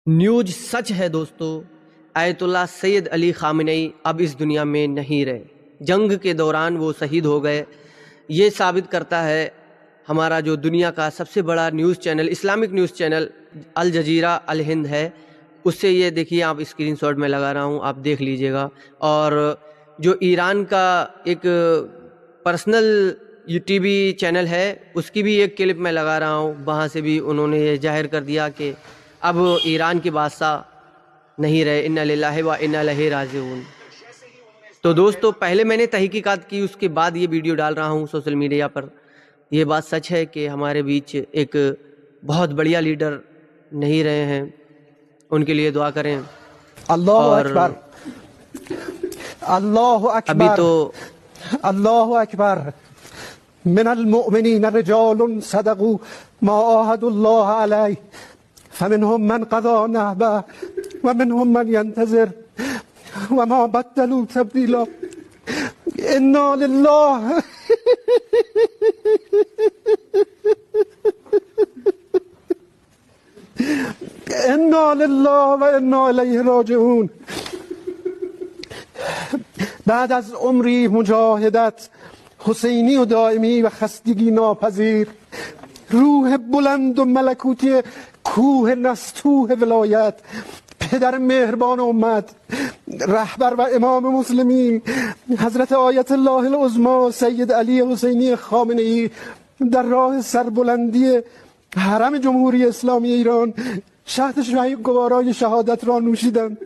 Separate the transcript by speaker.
Speaker 1: نیوز سچ ہے دوستو، آیت اللہ سید علی خامنئی اب اس دنیا میں نہیں رہے۔ جنگ کے دوران وہ شہید ہو گئے۔ یہ ثابت کرتا ہے ہمارا جو دنیا کا سب سے بڑا نیوز چینل، اسلامک نیوز چینل الجزیرہ الہند ہے، اس سے یہ دیکھیے، آپ اسکرین شاٹ میں لگا رہا ہوں، آپ دیکھ لیجئے گا۔ اور جو ایران کا ایک پرسنل ٹی وی چینل ہے، اس کی بھی ایک کلپ میں لگا رہا ہوں، وہاں سے بھی انہوں نے یہ ظاہر کر دیا کہ اب ایران کے بادشاہ نہیں رہے، انا للہ و انا الیہ راجعون۔ تو دوستو، پہلے میں نے تحقیقات کی، اس کے بعد یہ ویڈیو ڈال رہا ہوں سوشل میڈیا پر۔ یہ بات سچ ہے کہ ہمارے بیچ ایک بہت بڑھیا لیڈر نہیں رہے ہیں، ان کے لیے دعا کریں۔
Speaker 2: اللہ اکبر، اللہ اکبر،
Speaker 1: ابھی تو
Speaker 2: اللہ اکبر۔ من المؤمنین رجال صدقوا ما عاهدوا الله علیہ فمنهم من قضى نحبه ومنهم من ينتظر وما بدلوا تبدیلا۔ انا للہ انا للہ و انا الیہ راجعون۔ بعد از عمری مجاهدت حسینی و دائمی و خستگی ناپذیر، روح بلند و ملکوتی کوه نستوه ولایت، پدر مهربان امت، رهبر و امام مسلمین حضرت آیت الله العظمی سید علی حسینی خامنه‌ای در راه سربلندی حرم جمهوری اسلامی ایران شهد گوارای شهادت را نوشیدند.